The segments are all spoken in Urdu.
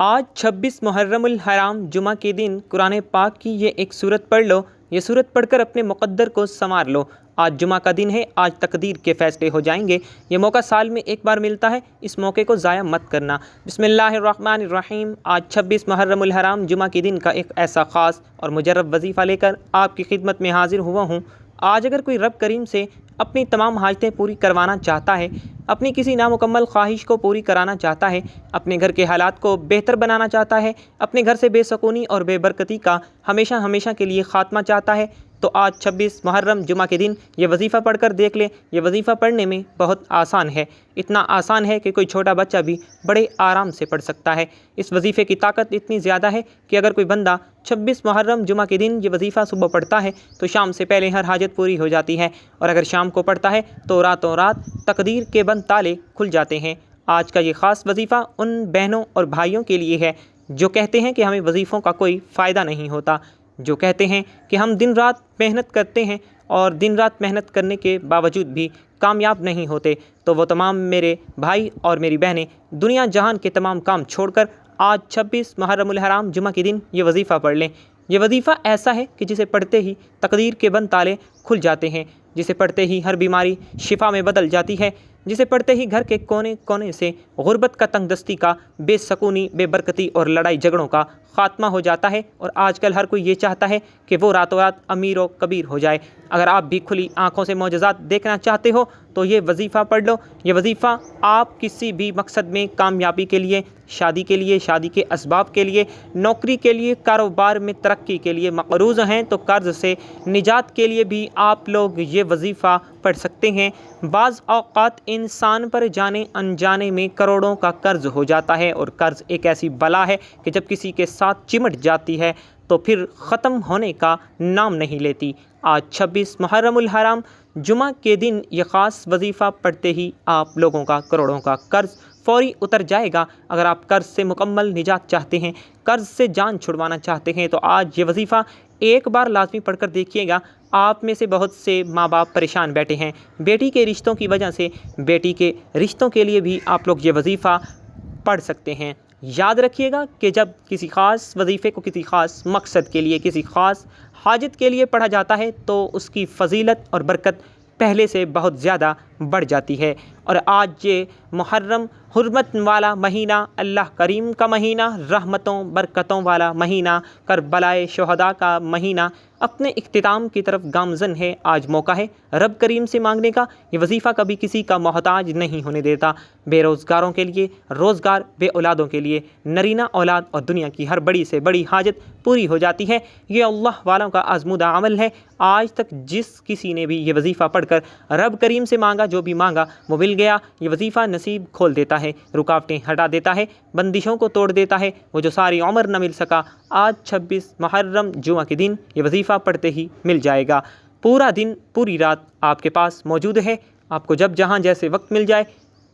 آج 26 محرم الحرام جمعہ کے دن قرآن پاک کی یہ ایک صورت پڑھ لو۔ یہ صورت پڑھ کر اپنے مقدر کو سنوار لو۔ آج جمعہ کا دن ہے، آج تقدیر کے فیصلے ہو جائیں گے۔ یہ موقع سال میں ایک بار ملتا ہے، اس موقع کو ضائع مت کرنا۔ بسم اللہ الرحمن الرحیم۔ آج 26 محرم الحرام جمعہ کے دن کا ایک ایسا خاص اور مجرب وظیفہ لے کر آپ کی خدمت میں حاضر ہوا ہوں۔ آج اگر کوئی رب کریم سے اپنی تمام حاجتیں پوری کروانا چاہتا ہے، اپنی کسی نامکمل خواہش کو پوری کرانا چاہتا ہے، اپنے گھر کے حالات کو بہتر بنانا چاہتا ہے، اپنے گھر سے بے سکونی اور بے برکتی کا ہمیشہ ہمیشہ کے لیے خاتمہ چاہتا ہے، تو آج 26 محرم جمعہ کے دن یہ وظیفہ پڑھ کر دیکھ لیں۔ یہ وظیفہ پڑھنے میں بہت آسان ہے، اتنا آسان ہے کہ کوئی چھوٹا بچہ بھی بڑے آرام سے پڑھ سکتا ہے۔ اس وظیفے کی طاقت اتنی زیادہ ہے کہ اگر کوئی بندہ 26 محرم جمعہ کے دن یہ وظیفہ صبح پڑھتا ہے تو شام سے پہلے ہر حاجت پوری ہو جاتی ہے، اور اگر شام کو پڑھتا ہے تو راتوں رات تقدیر کے بند تالے کھل جاتے ہیں۔ آج کا یہ خاص وظیفہ ان بہنوں اور بھائیوں کے لیے ہے جو کہتے ہیں کہ ہمیں وظیفوں کا کوئی فائدہ نہیں ہوتا، جو کہتے ہیں کہ ہم دن رات محنت کرتے ہیں اور دن رات محنت کرنے کے باوجود بھی کامیاب نہیں ہوتے، تو وہ تمام میرے بھائی اور میری بہنیں دنیا جہان کے تمام کام چھوڑ کر آج 26 محرم الحرام جمعہ کے دن یہ وظیفہ پڑھ لیں۔ یہ وظیفہ ایسا ہے کہ جسے پڑھتے ہی تقدیر کے بند تالے کھل جاتے ہیں، جسے پڑھتے ہی ہر بیماری شفا میں بدل جاتی ہے، جسے پڑھتے ہی گھر کے کونے کونے سے غربت کا تنگ دستی کا، بے سکونی، بے برکتی اور لڑائی جھگڑوں کا خاتمہ ہو جاتا ہے۔ اور آج کل ہر کوئی یہ چاہتا ہے کہ وہ راتوں رات امیر و کبیر ہو جائے۔ اگر آپ بھی کھلی آنکھوں سے معجزات دیکھنا چاہتے ہو تو یہ وظیفہ پڑھ لو۔ یہ وظیفہ آپ کسی بھی مقصد میں کامیابی کے لیے، شادی کے لیے، شادی کے اسباب کے لیے، نوکری کے لیے، کاروبار میں ترقی کے لیے مقروض ہیں تو قرض سے نجات کے لیے بھی آپ لوگ یہ وظیفہ پڑھ سکتے ہیں۔ بعض اوقات انسان پر جانے انجانے میں کروڑوں کا قرض ہو جاتا ہے، اور قرض ایک ایسی بلا ہے کہ جب کسی کے ساتھ چمٹ جاتی ہے تو پھر ختم ہونے کا نام نہیں لیتی۔ آج 26 محرم الحرام جمعہ کے دن یہ خاص وظیفہ پڑھتے ہی آپ لوگوں کا کروڑوں کا قرض فوری اتر جائے گا۔ اگر آپ قرض سے مکمل نجات چاہتے ہیں، قرض سے جان چھڑوانا چاہتے ہیں، تو آج یہ وظیفہ ایک بار لازمی پڑھ کر دیکھیے گا۔ آپ میں سے بہت سے ماں باپ پریشان بیٹھے ہیں بیٹی کے رشتوں کی وجہ سے، بیٹی کے رشتوں کے لیے بھی آپ لوگ یہ وظیفہ پڑھ سکتے ہیں۔ یاد رکھیے گا کہ جب کسی خاص وظیفے کو کسی خاص مقصد کے لیے، کسی خاص حاجت کے لیے پڑھا جاتا ہے تو اس کی فضیلت اور برکت پہلے سے بہت زیادہ بڑھ جاتی ہے۔ اور آج یہ محرم حرمت والا مہینہ، اللہ کریم کا مہینہ، رحمتوں برکتوں والا مہینہ، کربلائے شہداء کا مہینہ اپنے اختتام کی طرف گامزن ہے۔ آج موقع ہے رب کریم سے مانگنے کا۔ یہ وظیفہ کبھی کسی کا محتاج نہیں ہونے دیتا۔ بے روزگاروں کے لیے روزگار، بے اولادوں کے لیے نرینہ اولاد، اور دنیا کی ہر بڑی سے بڑی حاجت پوری ہو جاتی ہے۔ یہ اللہ والوں کا آزمودہ عمل ہے۔ آج تک جس کسی نے بھی یہ وظیفہ پڑھ کر رب کریم سے مانگا، جو بھی مانگا وہ مل گیا۔ یہ وظیفہ نصیب کھول دیتا ہے، رکاوٹیں ہٹا دیتا ہے، بندشوں کو توڑ دیتا ہے، وہ جو ساری عمر نہ مل سکا آج 26 محرم جمعہ کے دن یہ وظیفہ پڑھتے ہی مل جائے گا۔ پورا دن پوری رات آپ کے پاس موجود ہے، آپ کو جب جہاں جیسے وقت مل جائے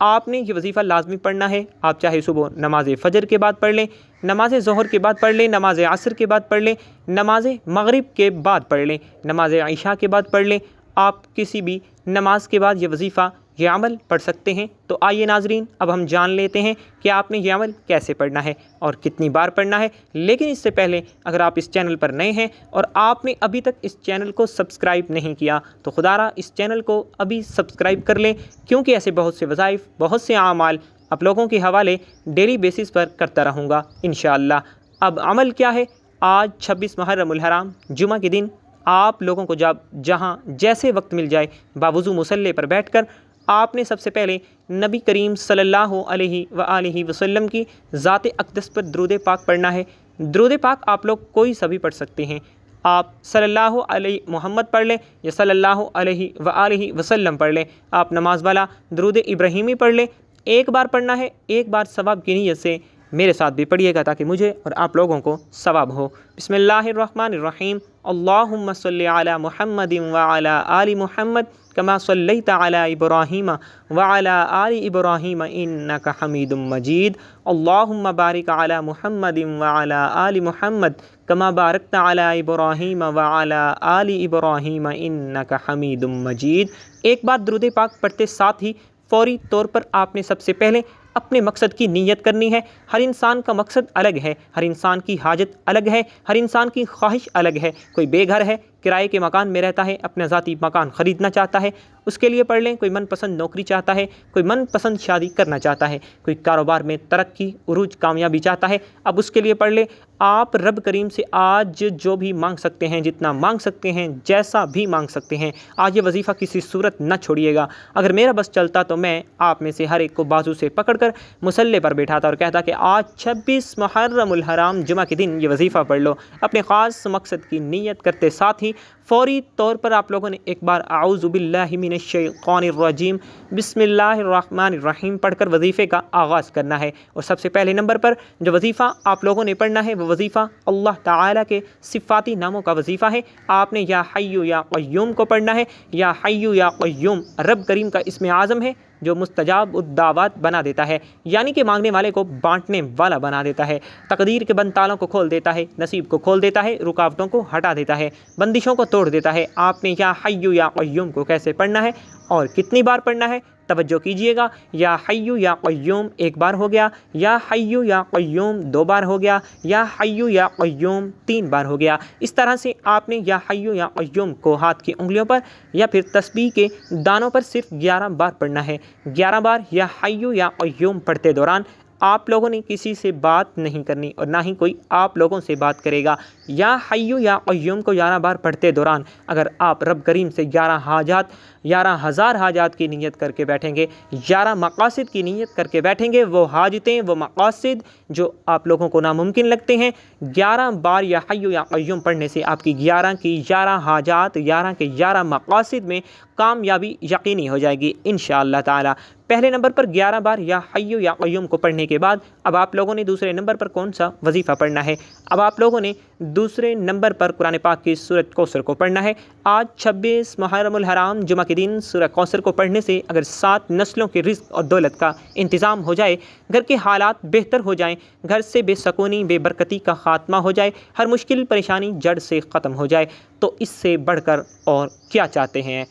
آپ نے یہ وظیفہ لازمی پڑھنا ہے۔ آپ چاہے صبح نماز فجر کے بعد پڑھ لیں، نماز ظہر کے بعد پڑھ لیں، نماز عصر کے بعد پڑھ لیں، نماز مغرب کے بعد پڑھ لیں، نماز عشاء کے بعد پڑھ لیں، آپ کسی بھی نماز کے بعد یہ وظیفہ، یہ عمل پڑھ سکتے ہیں۔ تو آئیے ناظرین، اب ہم جان لیتے ہیں کہ آپ نے یہ عمل کیسے پڑھنا ہے اور کتنی بار پڑھنا ہے۔ لیکن اس سے پہلے اگر آپ اس چینل پر نئے ہیں اور آپ نے ابھی تک اس چینل کو سبسکرائب نہیں کیا تو خدا را اس چینل کو ابھی سبسکرائب کر لیں، کیونکہ ایسے بہت سے وظائف، بہت سے اعمال آپ لوگوں کے حوالے ڈیلی بیسس پر کرتا رہوں گا انشاءاللہ۔ اب عمل کیا ہے؟ آج 26 محرم الحرام جمعہ کے دن آپ لوگوں کو جب جہاں جیسے وقت مل جائے باوضو مصلی پر بیٹھ کر آپ نے سب سے پہلے نبی کریم صلی اللہ علیہ وآلہ وسلم کی ذات اقدس پر درود پاک پڑھنا ہے۔ درود پاک آپ لوگ کوئی سا بھی پڑھ سکتے ہیں۔ آپ صلی اللہ علیہ محمد پڑھ لیں یا صلی اللہ علیہ وآلہ وسلم پڑھ لیں۔ آپ نماز والا درود ابراہیمی پڑھ لیں۔ ایک بار پڑھنا ہے، ایک بار ثواب کی نیت سے میرے ساتھ بھی پڑھیے گا تاکہ مجھے اور آپ لوگوں کو ثواب ہو۔ بسم اللہ الرحمن الرحیم۔ اللہم صلی علی محمد وعلی آل محمد کما صلیت علی ابراہیم وعلی آل ابراہیم انک حمید مجید۔ اللہم بارک علی محمد وعلی آل محمد کما بارکت علی ابراہیم وعلی آل ابراہیم انک حمید مجید۔ ایک بار درود پاک پڑھتے ساتھ ہی فوری طور پر آپ نے سب سے پہلے اپنے مقصد کی نیت کرنی ہے۔ ہر انسان کا مقصد الگ ہے، ہر انسان کی حاجت الگ ہے، ہر انسان کی خواہش الگ ہے۔ کوئی بے گھر ہے، کرائے کے مکان میں رہتا ہے، اپنا ذاتی مکان خریدنا چاہتا ہے، اس کے لیے پڑھ لیں۔ کوئی من پسند نوکری چاہتا ہے، کوئی من پسند شادی کرنا چاہتا ہے، کوئی کاروبار میں ترقی، عروج، کامیابی چاہتا ہے، اب اس کے لیے پڑھ لیں۔ آپ رب کریم سے آج جو بھی مانگ سکتے ہیں، جتنا مانگ سکتے ہیں، جیسا بھی مانگ سکتے ہیں، آج یہ وظیفہ کسی صورت نہ چھوڑیے گا۔ اگر میرا بس چلتا تو میں آپ میں سے ہر ایک کو بازو سے پکڑ کر مصلی پر بیٹھاتا اور کہتا کہ آج 26 محرم الحرام جمعہ کے دن یہ وظیفہ پڑھ لو۔ اپنے خاص مقصد کی نیت کرتے ساتھ ہی فوری طور پر آپ لوگوں نے ایک بار اعوذ باللہ من الشیطان الرجیم بسم اللہ الرحمن الرحیم پڑھ کر وظیفے کا آغاز کرنا ہے۔ اور سب سے پہلے نمبر پر جو وظیفہ آپ لوگوں نے پڑھنا ہے وہ وظیفہ اللہ تعالیٰ کے صفاتی ناموں کا وظیفہ ہے۔ آپ نے یا حی یا قیوم کو پڑھنا ہے۔ یا حی یا قیوم رب کریم کا اسم اعظم ہے جو مستجاب الدعوات بنا دیتا ہے، یعنی کہ مانگنے والے کو بانٹنے والا بنا دیتا ہے، تقدیر کے بند تالوں کو کھول دیتا ہے، نصیب کو کھول دیتا ہے، رکاوٹوں کو ہٹا دیتا ہے، بندشوں کو توڑ دیتا ہے۔ آپ نے یا حی یا قیوم کو کیسے پڑھنا ہے اور کتنی بار پڑھنا ہے توجہ کیجئے گا۔ یا حی یا قیوم ایک بار ہو گیا، یا حی یا قیوم 2 بار ہو گیا، یا حی یا قیوم 3 بار ہو گیا۔ اس طرح سے آپ نے یا حی یا قیوم کو ہاتھ کی انگلیوں پر یا پھر تسبیح کے دانوں پر صرف 11 بار پڑھنا ہے۔ 11 بار یا حی یا قیوم پڑھتے دوران آپ لوگوں نے کسی سے بات نہیں کرنی اور نہ ہی کوئی آپ لوگوں سے بات کرے گا۔ یا حی یا قیوم کو 11 بار پڑھتے دوران اگر آپ رب کریم سے 11,000 حاجات کی نیت کر کے بیٹھیں گے، 11 مقاصد کی نیت کر کے بیٹھیں گے، وہ حاجتیں، وہ مقاصد جو آپ لوگوں کو ناممکن لگتے ہیں، 11 بار یا حی یا قیوم پڑھنے سے آپ کی 11 حاجات، 11 کے 11 مقاصد میں کامیابی یقینی ہو جائے گی انشاءاللہ تعالی۔ پہلے نمبر پر 11 بار یا حی یا قیوم کو پڑھنے کے بعد اب آپ لوگوں نے دوسرے نمبر پر کون سا وظیفہ پڑھنا ہے؟ اب آپ لوگوں نے دوسرے نمبر پر قرآن پاک کی سورۃ کوثر کو پڑھنا ہے۔ آج 26 محرم الحرام جمعہ کے دن سورۃ کوثر کو پڑھنے سے اگر 7 نسلوں کے رزق اور دولت کا انتظام ہو جائے، گھر کے حالات بہتر ہو جائیں، گھر سے بے سکونی، بے برکتی کا خاتمہ ہو جائے، ہر مشکل پریشانی جڑ سے ختم ہو جائے، تو اس سے بڑھ کر اور کیا چاہتے ہیں؟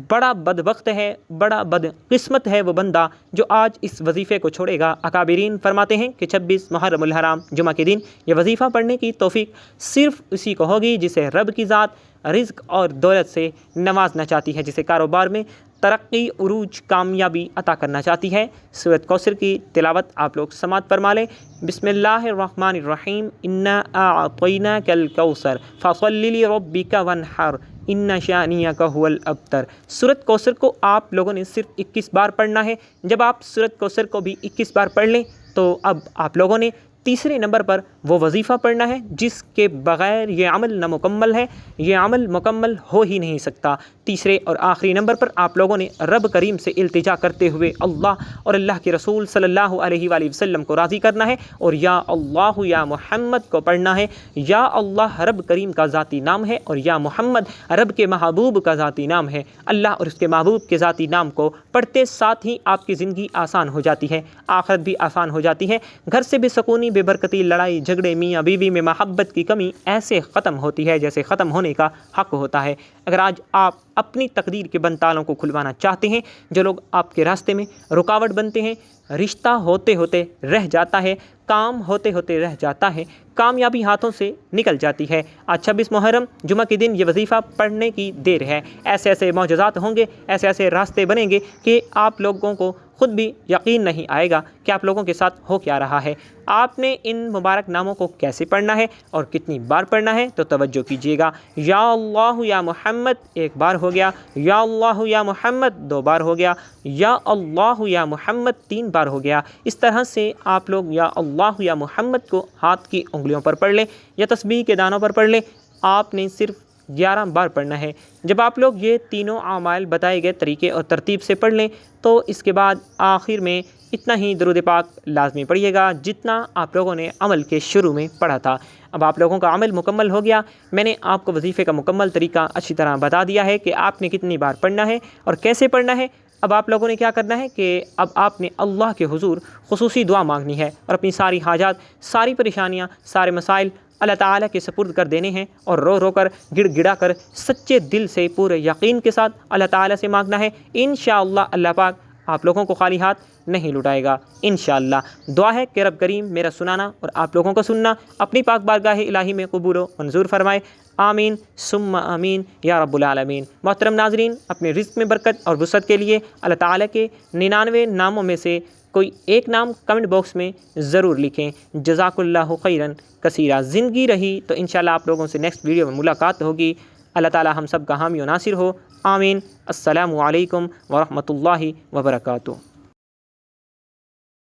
بڑا بدبخت ہے، بڑا بدقسمت ہے وہ بندہ جو آج اس وظیفے کو چھوڑے گا۔ اکابرین فرماتے ہیں کہ 26 محرم الحرام جمعہ کے دن یہ وظیفہ پڑھنے کی توفیق صرف اسی کو ہوگی جسے رب کی ذات رزق اور دولت سے نوازنا چاہتی ہے، جسے کاروبار میں ترقی، عروج، کامیابی عطا کرنا چاہتی ہے۔ سورۃ کوثر کی تلاوت آپ لوگ سماعت فرما لیں۔ بسم اللہ الرحمن الرحیم انا اعطیناک الکوثر فصل لربک وانحر ان شانئک هو الابتر۔ سورۃ کوثر کو آپ لوگوں نے صرف 21 بار پڑھنا ہے۔ جب آپ سورۃ کوثر کو بھی 21 بار پڑھ لیں تو اب آپ لوگوں نے تیسرے نمبر پر وہ وظیفہ پڑھنا ہے جس کے بغیر یہ عمل نامکمل ہے، یہ عمل مکمل ہو ہی نہیں سکتا۔ تیسرے اور آخری نمبر پر آپ لوگوں نے رب کریم سے التجا کرتے ہوئے اللہ اور اللہ کے رسول صلی اللہ علیہ وآلہ وسلم کو راضی کرنا ہے اور یا اللہ یا محمد کو پڑھنا ہے۔ یا اللہ رب کریم کا ذاتی نام ہے اور یا محمد رب کے محبوب کا ذاتی نام ہے۔ اللہ اور اس کے محبوب کے ذاتی نام کو پڑھتے ساتھ ہی آپ کی زندگی آسان ہو جاتی ہے، آخرت بھی آسان ہو جاتی ہے۔ گھر سے بے سکونی، بے برکتی، لڑائی جھگڑے، میاں بیوی میں محبت کی کمی ایسے ختم ہوتی ہے جیسے ختم ہونے کا حق ہوتا ہے۔ اگر آج آپ اپنی تقدیر کے بند تالوں کو کھلوانا چاہتے ہیں، جو لوگ آپ کے راستے میں رکاوٹ بنتے ہیں، رشتہ ہوتے ہوتے رہ جاتا ہے، کام ہوتے ہوتے رہ جاتا ہے، کامیابی ہاتھوں سے نکل جاتی ہے، آج 26 محرم جمعہ کے دن یہ وظیفہ پڑھنے کی دیر ہے۔ ایسے ایسے معجزات ہوں گے، ایسے ایسے راستے بنیں گے کہ آپ لوگوں کو خود بھی یقین نہیں آئے گا کہ آپ لوگوں کے ساتھ ہو کیا رہا ہے۔ آپ نے ان مبارک ناموں کو کیسے پڑھنا ہے اور کتنی بار پڑھنا ہے تو توجہ کیجیے گا۔ یا اللہ یا محمد 1 بار ہو گیا، یا اللہ یا محمد 2 بار ہو گیا، یا اللہ یا محمد 3 بار ہو گیا۔ اس طرح سے آپ لوگ یا اللہ یا محمد کو ہاتھ کی انگلیوں پر پڑھ لیں یا تسبیح کے دانوں پر پڑھ لیں۔ آپ نے صرف 11 بار پڑھنا ہے۔ جب آپ لوگ یہ تینوں اعمال بتائے گئے طریقے اور ترتیب سے پڑھ لیں تو اس کے بعد آخر میں اتنا ہی درود پاک لازمی پڑھیے گا جتنا آپ لوگوں نے عمل کے شروع میں پڑھا تھا۔ اب آپ لوگوں کا عمل مکمل ہو گیا۔ میں نے آپ کو وظیفے کا مکمل طریقہ اچھی طرح بتا دیا ہے کہ آپ نے کتنی بار پڑھنا ہے اور کیسے پڑھنا ہے۔ اب آپ لوگوں نے کیا کرنا ہے کہ اب آپ نے اللہ کے حضور خصوصی دعا مانگنی ہے اور اپنی ساری حاجات، ساری پریشانیاں، سارے مسائل اللہ تعالیٰ کے سپرد کر دینے ہیں اور رو رو کر، گڑ گڑا کر، سچے دل سے، پورے یقین کے ساتھ اللہ تعالیٰ سے مانگنا ہے۔ انشاءاللہ اللہ پاک آپ لوگوں کو خالی ہاتھ نہیں لٹائے گا انشاءاللہ۔ دعا ہے کہ رب کریم میرا سنانا اور آپ لوگوں کو سننا اپنی پاک بارگاہ الہی میں قبول و منظور فرمائے، آمین ثم آمین یا رب العالمین۔ محترم ناظرین، اپنے رزق میں برکت اور وسعت کے لیے اللہ تعالیٰ کے 99 ناموں میں سے کوئی ایک نام کمنٹ باکس میں ضرور لکھیں۔ جزاک اللہ خیرن کثیرہ۔ زندگی رہی تو انشاءاللہ آپ لوگوں سے نیکسٹ ویڈیو میں ملاقات ہوگی۔ اللہ تعالیٰ ہم سب کا حامی و ناصر ہو، آمین۔ السلام علیکم ورحمۃ اللہ وبرکاتہ۔